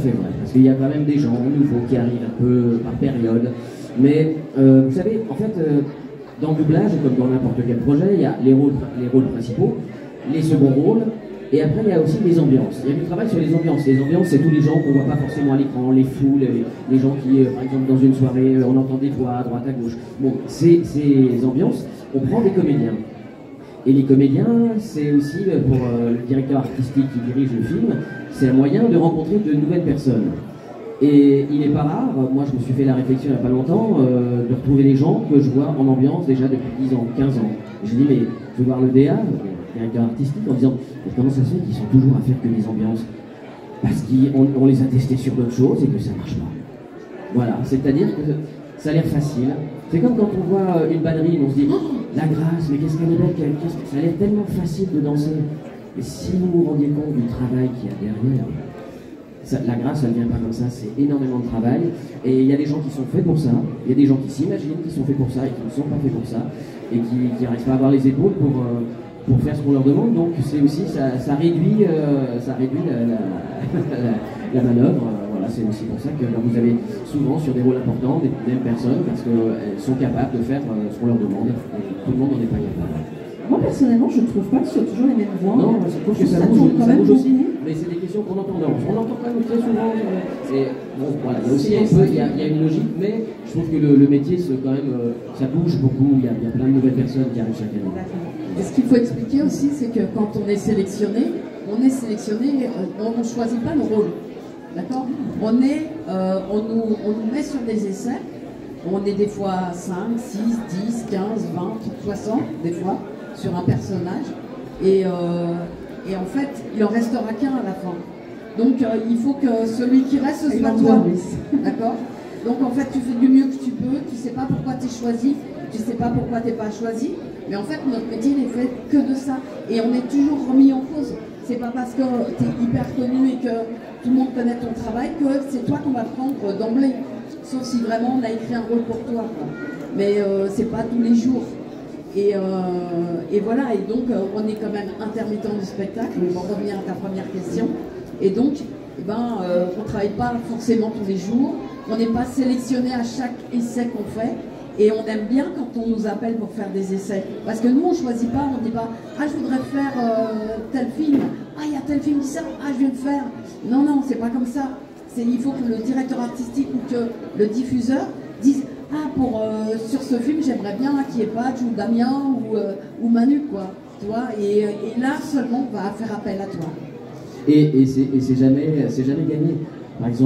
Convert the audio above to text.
C'est vrai, parce qu'il y a quand même des gens nouveaux qui arrivent un peu par période. Mais vous savez, en fait, dans le doublage, comme dans n'importe quel projet, il y a les rôles principaux, les seconds rôles, et après il y a aussi les ambiances. Il y a du travail sur les ambiances. Les ambiances, c'est tous les gens qu'on ne voit pas forcément à l'écran, les foules, les gens qui, par exemple, dans une soirée, on entend des voix à droite, à gauche. Bon, ces ambiances, on prend des comédiens. Et les comédiens, c'est aussi, pour le directeur artistique qui dirige le film, c'est un moyen de rencontrer de nouvelles personnes. Et il n'est pas rare, moi je me suis fait la réflexion il n'y a pas longtemps, de retrouver des gens que je vois en ambiance déjà depuis 10 ans, 15 ans. Je dis, mais je veux voir le DA, le directeur artistique, en disant, mais comment ça se fait qu'ils sont toujours à faire que des ambiances? Parce qu'on les a testés sur d'autres choses et que ça marche pas. Voilà, c'est-à-dire que ça a l'air facile. C'est comme quand on voit une ballerine, on se dit, oh, la grâce, mais qu'est-ce qu'elle est belle, ça a l'air tellement facile de danser. Et si vous vous rendiez compte du travail qu'il y a derrière, la grâce, elle ne vient pas comme ça, c'est énormément de travail. Et il y a des gens qui sont faits pour ça, il y a des gens qui s'imaginent qu'ils sont faits pour ça et qui ne sont pas faits pour ça, et qui n'arrivent pas à avoir les épaules pour faire ce qu'on leur demande. Donc c'est aussi, ça réduit la manœuvre. Voilà, c'est aussi pour ça que vous avez souvent sur des rôles importants des mêmes personnes, parce qu'elles sont capables de faire ce qu'on leur demande, et tout le monde n'en est pas capable. Moi personnellement, je ne trouve pas que ce soit toujours les mêmes voix. Non, je trouve que ça bouge aussi. Mais c'est des questions qu'on entend. On entend quand même très souvent. Et bon, voilà, il y a aussi un peu, il y a une logique, mais je trouve que le métier, quand même, ça bouge beaucoup. Il y a plein de nouvelles personnes qui arrivent chaque année. Et ce qu'il faut expliquer aussi, c'est que quand on est sélectionné, on ne choisit pas nos rôles. D'accord? On nous met sur des essais. On est des fois 5, 6, 10, 15, 20, 60, des fois, sur un personnage. Et en fait, il en restera qu'un à la fin. Donc il faut que celui qui reste, ce soit toi. D'accord? Donc en fait, tu fais du mieux que tu peux, tu sais pas pourquoi tu es choisi, tu sais pas pourquoi tu n'es pas choisi. Mais en fait, notre métier n'est fait que de ça. Et on est toujours remis en cause. C'est pas parce que tu es hyper connu et que tout le monde connaît ton travail que c'est toi qu'on va prendre d'emblée. Sauf si vraiment on a écrit un rôle pour toi. Quoi. Mais c'est pas tous les jours. Et voilà, et donc on est quand même intermittent du spectacle, pour revenir à ta première question. Et donc, on ne travaille pas forcément tous les jours, on n'est pas sélectionné à chaque essai qu'on fait, et on aime bien quand on nous appelle pour faire des essais. Parce que nous, on ne choisit pas, on ne dit pas « Ah, je voudrais faire tel film, ah, il y a tel film, ça, ah, je viens de faire. » Non, non, c'est pas comme ça. Il faut que le directeur artistique ou que le diffuseur dise « Ah, sur ce film, j'aimerais bien qu'il y ait Patch ou Damien ou Manu, quoi. » Tu vois, et là seulement, on va faire appel à toi. Et c'est jamais gagné. Par exemple,